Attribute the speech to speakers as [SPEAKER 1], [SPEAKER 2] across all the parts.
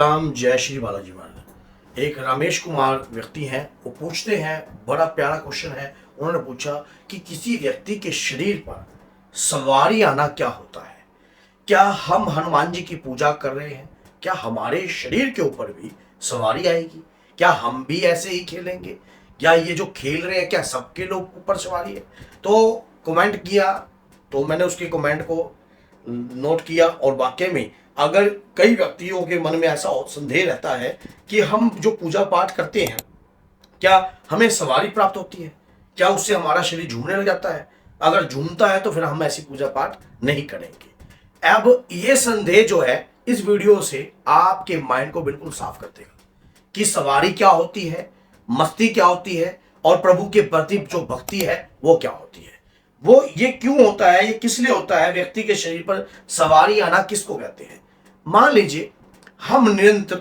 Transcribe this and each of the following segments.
[SPEAKER 1] राम जय श्री बालाजी महाराज। एक रमेश कुमार व्यक्ति हैं, वो पूछते हैं, बड़ा प्यारा क्वेश्चन है। उन्होंने पूछा कि किसी व्यक्ति के शरीर पर सवारी आना क्या होता है? क्या हम हनुमान जी की पूजा कर रहे हैं? क्या हमारे शरीर के ऊपर भी सवारी आएगी? क्या हम भी ऐसे ही खेलेंगे? क्या ये जो खेल रहे हैं क्या सबके लोग ऊपर सवारी है? तो कमेंट किया, तो मैंने उसके कमेंट को नोट किया और वाकई में अगर कई व्यक्तियों के मन में ऐसा संदेह रहता है कि हम जो पूजा पाठ करते हैं क्या हमें सवारी प्राप्त होती है, क्या उससे हमारा शरीर झूमने लग जाता है? अगर झूमता है तो फिर हम ऐसी पूजा पाठ नहीं करेंगे। अब ये संदेह जो है इस वीडियो से आपके माइंड को बिल्कुल साफ कर देगा कि सवारी क्या होती है, मस्ती क्या होती है और प्रभु के प्रति जो भक्ति है वो क्या होती है। वो ये क्यों होता है, ये किस लिए होता है, व्यक्ति के शरीर पर सवारी आना किसको कहते हैं? मान लीजिए हम निरंतर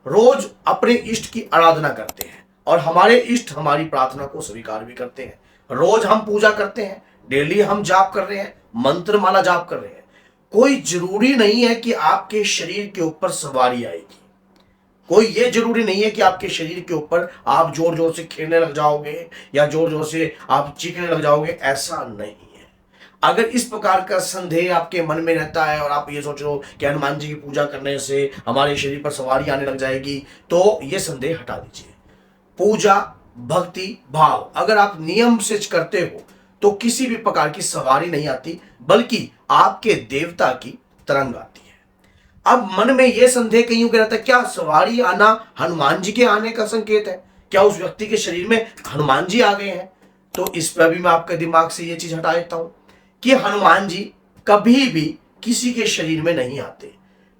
[SPEAKER 1] रोज अपने इष्ट की आराधना करते हैं और हमारे इष्ट हमारी प्रार्थना को स्वीकार भी करते हैं। रोज हम पूजा करते हैं, डेली हम जाप कर रहे हैं, मंत्र माला जाप कर रहे हैं। कोई जरूरी नहीं है कि आपके शरीर के ऊपर सवारी आएगी। कोई ये जरूरी नहीं है कि आपके शरीर के ऊपर आप जोर जोर से खेलने लग जाओगे या जोर जोर से आप चीखने लग जाओगे, ऐसा नहीं है। अगर इस प्रकार का संदेह आपके मन में रहता है और आप ये सोच रहे हो कि हनुमान जी की पूजा करने से हमारे शरीर पर सवारी आने लग जाएगी, तो ये संदेह हटा दीजिए। पूजा, भक्ति, भाव अगर आप नियम से करते हो तो किसी भी प्रकार की सवारी नहीं आती, बल्कि आपके देवता की तरंग आती है। अब मन में यह संदेह कहीं रहता है, क्या सवारी आना हनुमान जी के आने का संकेत है? क्या उस व्यक्ति के शरीर में हनुमान जी आ गए हैं? तो इस पर भी मैं आपके दिमाग से यह चीज हटा देता हूं कि हनुमान जी कभी भी किसी के शरीर में नहीं आते।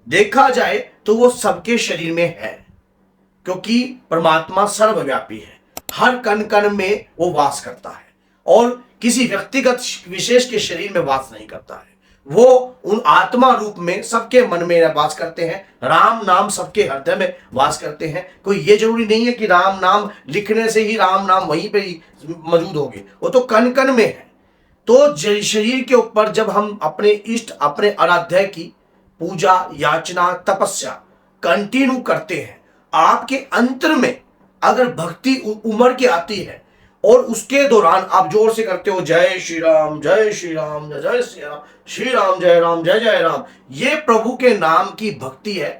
[SPEAKER 1] देखा जाए तो वो सबके शरीर में है, क्योंकि परमात्मा सर्वव्यापी है, हर कण कण में वो वास करता है और किसी व्यक्तिगत विशेष के शरीर में वास नहीं करता है। वो उन आत्मा रूप में सबके मन में वास करते हैं। राम नाम सबके हृदय में वास करते हैं। कोई ये जरूरी नहीं है कि राम नाम लिखने से ही राम नाम वहीं पे ही मौजूद होगी, वो तो कण कण में है। तो शरीर के ऊपर जब हम अपने इष्ट, अपने आराध्य की पूजा, याचना, तपस्या कंटिन्यू करते हैं, आपके अंतर में अगर भक्ति उमड़ के आती है और उसके दौरान आप जोर से करते हो जय श्री राम, जय श्री राम, जय श्री राम, श्री राम जय राम, जय जय राम, ये प्रभु के नाम की भक्ति है,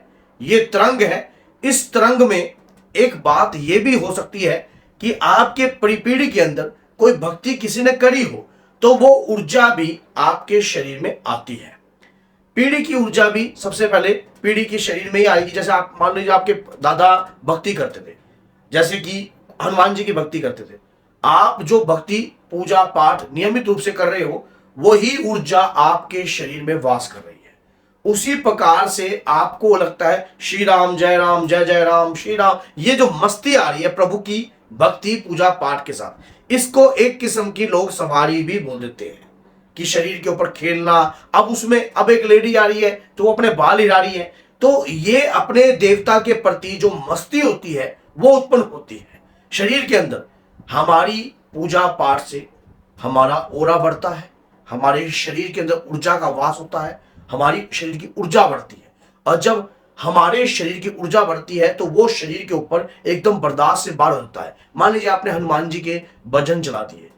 [SPEAKER 1] ये तरंग है। इस तरंग में एक बात यह भी हो सकती है कि आपके परिपीढ़ी के अंदर कोई भक्ति किसी ने करी हो तो वो ऊर्जा भी आपके शरीर में आती है। पीढ़ी की ऊर्जा भी सबसे पहले पीढ़ी के शरीर में ही आएगी। जैसे आप मान लीजिए आपके दादा भक्ति करते थे, जैसे कि हनुमान जी की भक्ति करते थे, आप जो भक्ति पूजा पाठ नियमित रूप से कर रहे हो वही ऊर्जा आपके शरीर में वास कर रही है। उसी प्रकार से आपको लगता है श्री राम जय राम, जय जय राम, श्री राम, ये जो मस्ती आ रही है प्रभु की भक्ति पूजा पाठ के साथ, इसको एक किस्म की लोग सवारी भी बोल देते हैं कि शरीर के ऊपर खेलना। अब उसमें अब एक लेडी आ रही है तो वो अपने बाल हिला रही है, तो ये अपने देवता के प्रति जो मस्ती होती है वो उत्पन्न होती है शरीर के अंदर। हमारी पूजा पाठ से हमारा ओरा बढ़ता है, हमारे शरीर के अंदर ऊर्जा का वास होता है, हमारी शरीर की ऊर्जा बढ़ती है। और जब हमारे शरीर की ऊर्जा बढ़ती है तो वो शरीर के ऊपर एकदम बर्दाश्त से बाहर होता है। मान लीजिए आपने हनुमान जी के भजन चला दिए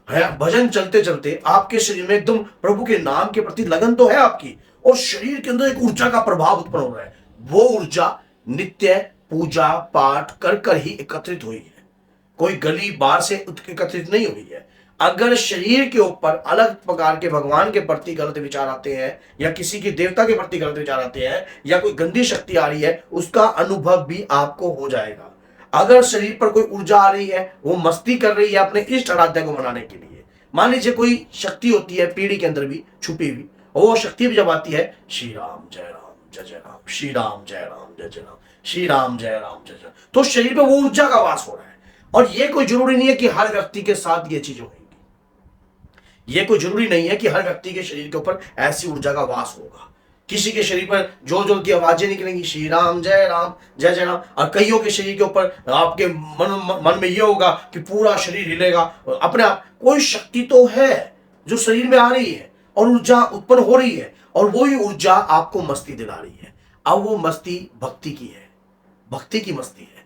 [SPEAKER 1] है, भजन चलते चलते आपके शरीर में एकदम प्रभु के नाम के प्रति लगन तो है आपकी, और शरीर के अंदर एक ऊर्जा का प्रभाव उत्पन्न हो रहा है। वो ऊर्जा नित्य पूजा पाठ कर कर ही एकत्रित हुई है, कोई गली बार से एकत्रित नहीं हुई है। अगर शरीर के ऊपर अलग प्रकार के भगवान के प्रति गलत विचार आते हैं या किसी के देवता के प्रति गलत विचार आते हैं या कोई गंदी शक्ति आ रही है, उसका अनुभव भी आपको हो जाएगा। अगर शरीर पर कोई ऊर्जा आ रही है, वो मस्ती कर रही है अपने इष्ट आराध्य को मनाने के लिए। मान लीजिए कोई शक्ति होती है पीढ़ी के अंदर भी छुपी हुई, और वो शक्ति भी जब आती है श्री राम जय राम, जय जय राम, श्री राम जय राम, जय जय राम, श्री राम जय राम, जय जय, तो शरीर पर वो ऊर्जा का वास हो रहा है। और ये कोई जरूरी नहीं है कि हर व्यक्ति के साथ ये चीज होगी, ये कोई जरूरी नहीं है कि हर व्यक्ति के शरीर के ऊपर ऐसी ऊर्जा का वास होगा। किसी के शरीर पर जोर जोर की आवाजें निकलेंगी श्री राम जय राम, जय जय राम, और कईयों के शरीर के ऊपर आपके मन में ये होगा कि पूरा शरीर हिलेगा अपने आप। कोई शक्ति तो है जो शरीर में आ रही है और ऊर्जा उत्पन्न हो रही है, और वही ऊर्जा आपको मस्ती दिला रही है। अब वो मस्ती भक्ति की है, भक्ति की मस्ती है।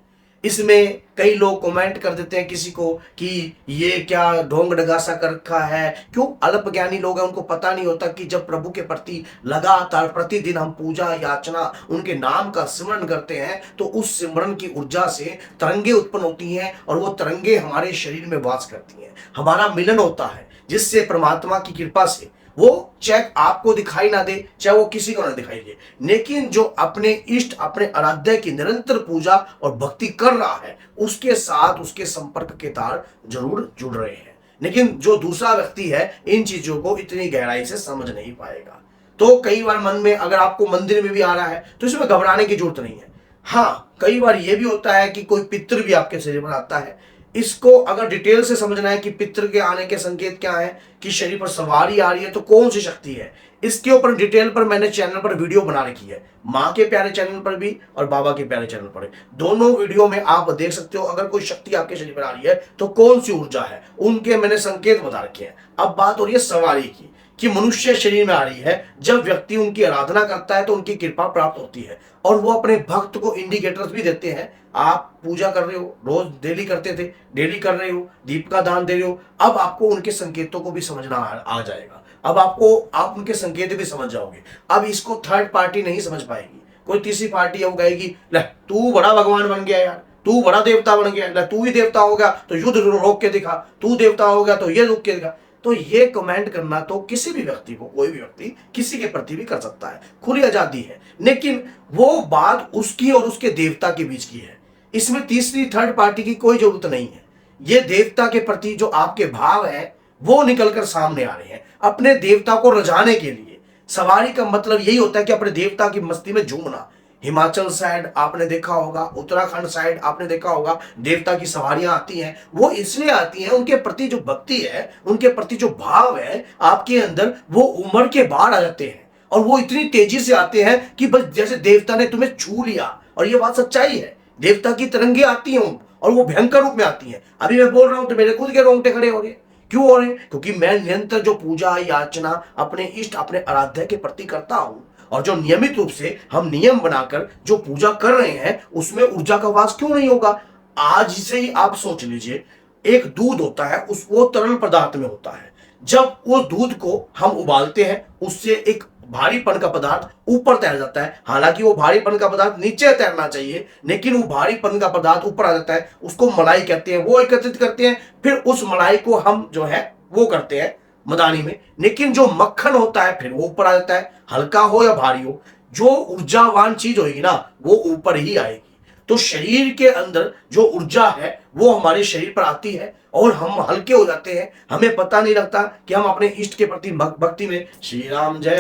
[SPEAKER 1] इसमें कई लोग कमेंट कर देते हैं किसी को कि ये क्या ढोंग ढगासा कर रखा है। क्यों? अल्पज्ञानी लोग हैं, उनको पता नहीं होता कि जब प्रभु के प्रति लगातार प्रतिदिन हम पूजा याचना उनके नाम का सिमरन करते हैं तो उस सिमरन की ऊर्जा से तरंगे उत्पन्न होती हैं और वो तरंगे हमारे शरीर में वास करती हैं। हमारा मिलन होता है जिससे परमात्मा की कृपा से वो चाहे आपको दिखाई ना दे, चाहे वो किसी को ना दिखाई दे, लेकिन जो अपने इष्ट अपने आराध्य की निरंतर पूजा और भक्ति कर रहा है उसके साथ उसके संपर्क के तार जरूर जुड़ रहे हैं। लेकिन जो दूसरा व्यक्ति है इन चीजों को इतनी गहराई से समझ नहीं पाएगा। तो कई बार मन में अगर आपको मंदिर में भी आ रहा है तो इसमें घबराने की जरूरत नहीं है। हाँ, कई बार यह भी होता है कि कोई पितृ भी आपके शरीर पर आता है। इसको अगर डिटेल से समझना है कि पितृ के आने के संकेत क्या है, कि शरीर पर सवारी आ रही है तो कौन सी शक्ति है, इसके ऊपर डिटेल पर मैंने चैनल पर वीडियो बना रखी है, माँ के प्यारे चैनल पर भी और बाबा के प्यारे चैनल पर। दोनों वीडियो में आप देख सकते हो अगर कोई शक्ति आपके शरीर पर आ रही है तो कौन सी ऊर्जा है, उनके मैंने संकेत बता रखे हैं। अब बात हो रही है सवारी की, कि मनुष्य शरीर में आ रही है। जब व्यक्ति उनकी आराधना करता है तो उनकी कृपा प्राप्त होती है और वो अपने भक्त को इंडिकेटर्स भी देते हैं। आप पूजा कर रहे हो, रोज डेली करते थे, डेली कर रहे हो, दीप का दान दे रहे हो, अब आपको उनके संकेतों को भी समझना आ जाएगा। अब आप उनके संकेत भी समझ जाओगे। अब इसको थर्ड पार्टी नहीं समझ पाएगी, कोई तीसरी पार्टी है वो कहेगी ले तू बड़ा भगवान बन गया यार, तू बड़ा देवता बन गया, ले तू ही देवता हो गया तो युद्ध रोक के दिखा, तू देवता हो गया तो ये रोक के दिखा। तो ये कमेंट करना तो किसी भी व्यक्ति को, कोई भी व्यक्ति किसी के प्रति भी कर सकता है, खुली आजादी है, लेकिन वो बात उसकी और उसके देवता के बीच की है। इसमें तीसरी थर्ड पार्टी की कोई जरूरत नहीं है। ये देवता के प्रति जो आपके भाव है वो निकलकर सामने आ रहे हैं अपने देवता को रजाने के लिए। सवारी का मतलब यही होता है कि अपने देवता की मस्ती में झूमना। हिमाचल साइड आपने देखा होगा, उत्तराखंड साइड आपने देखा होगा, देवता की सवारियां आती हैं। वो इसलिए आती हैं, उनके प्रति जो भक्ति है, उनके प्रति जो भाव है आपके अंदर, वो उम्र के बाहर आ जाते हैं और वो इतनी तेजी से आते हैं कि बस जैसे देवता ने तुम्हें छू लिया। और ये बात सच्चाई है, देवता की तरंगे आती हैं और वो भयंकर रूप में आती हैं। अभी मैं बोल रहा हूं तो मेरे खुद के रोंगटे खड़े हो रहे हैं। क्यों हो रहे हैं? क्योंकि मैं निरंतर जो पूजा याचना अपने इष्ट अपने आराध्य के प्रति करता हूं और जो नियमित रूप से हम नियम बनाकर जो पूजा कर रहे हैं उसमें ऊर्जा का वास क्यों नहीं होगा। आज से ही आप सोच लीजिए, एक दूध होता है, उस वो तरल पदार्थ में होता है। जब वो दूध को हम उबालते हैं उससे एक भारीपन का पदार्थ ऊपर तैर जाता है। हालांकि वो भारीपन का पदार्थ नीचे तैरना चाहिए, लेकिन वो भारीपन का पदार्थ ऊपर आ जाता है, उसको मलाई कहते हैं। वो एकत्रित करते हैं, फिर उस मलाई को हम जो है वो करते हैं मदानी में, लेकिन जो मक्खन होता है फिर वो ऊपर आ जाता है। हल्का हो या भारी हो, जो ऊर्जावान चीज होगी ना वो ऊपर ही आएगी। तो शरीर के अंदर जो ऊर्जा है वो हमारे शरीर पर आती है और हम हल्के हो जाते हैं। हमें पता नहीं लगता कि हम अपने इष्ट के प्रति भक्ति में श्री राम जय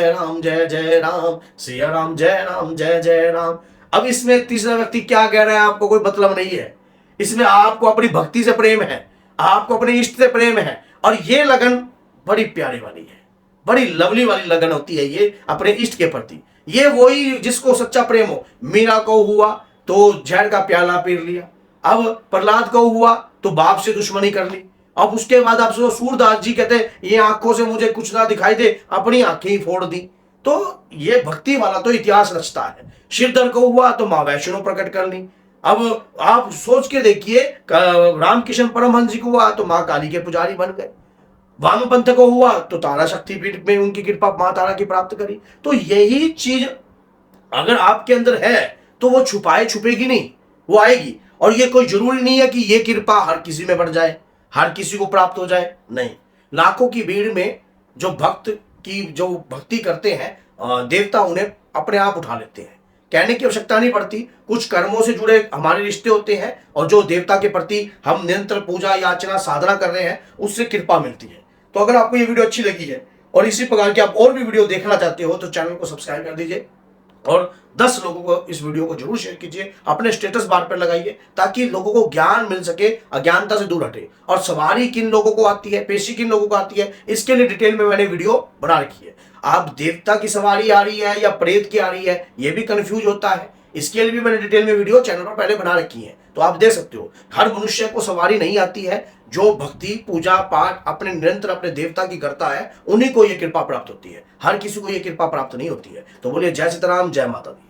[SPEAKER 1] जय राम, सिया राम जय जय राम। अब इसमें तीसरा व्यक्ति क्या कह रहा है आपको कोई मतलब नहीं है। इसमें आपको अपनी भक्ति से प्रेम है, आपको अपने इष्ट से प्रेम है और ये लगन बड़ी प्यारी वाली है, बड़ी लवली वाली लगन होती है ये अपने इष्ट के प्रति। ये वही जिसको सच्चा प्रेम हो। मीरा को हुआ तो जहर का प्याला पी लिया, अब प्रहलाद को हुआ तो बाप से दुश्मनी कर ली, अब उसके बाद आप सूरदास जी कहते हैं ये आंखों से मुझे कुछ ना दिखाई दे, अपनी आंखें ही फोड़ दी। तो ये भक्ति वाला तो इतिहास रचता है। श्रीधर को हुआ तो मां वैष्णो प्रकट कर ली। अब आप सोच के देखिए, रामकृष्ण परमहंस जी को हुआ तो मां काली के पुजारी बन गए। वामपंथ को हुआ तो तारा शक्तिपीठ में उनकी कृपा मां तारा की प्राप्त करी। तो यही चीज अगर आपके अंदर है तो वो छुपाए छुपेगी नहीं, वो आएगी। और ये कोई जरूरी नहीं है कि ये कृपा हर किसी में बढ़ जाए, हर किसी को प्राप्त हो जाए, नहीं। लाखों की भीड़ में जो भक्त की जो भक्ति करते हैं देवता उन्हें अपने आप उठा लेते हैं, कहने की आवश्यकता नहीं पड़ती। कुछ कर्मों से जुड़े हमारे रिश्ते होते हैं और जो देवता के प्रति हम निरंतर पूजा याचना साधना कर रहे हैं उससे कृपा मिलती है। तो अगर आपको ये वीडियो अच्छी लगी है और इसी प्रकार की आप और भी वीडियो देखना चाहते हो तो चैनल को सब्सक्राइब कर दीजिए और 10 लोगों को इस वीडियो को जरूर शेयर कीजिए, अपने स्टेटस बार पर लगाइए ताकि लोगों को ज्ञान मिल सके, अज्ञानता से दूर हटे। और सवारी किन लोगों को आती है, पेशी किन लोगों को आती है, इसके लिए डिटेल में मैंने वीडियो बना रखी है। आप देवता की सवारी आ रही है या प्रेत की आ रही है ये भी कंफ्यूज होता है, इसके लिए भी मैंने डिटेल में वीडियो चैनल पर पहले बना रखी है, तो आप देख सकते हो। हर मनुष्य को सवारी नहीं आती है, जो भक्ति पूजा पाठ अपने निरंतर अपने देवता की करता है उन्हीं को यह कृपा प्राप्त होती है, हर किसी को यह कृपा प्राप्त नहीं होती है। तो बोलिए जय सीताराम, जय माता दी।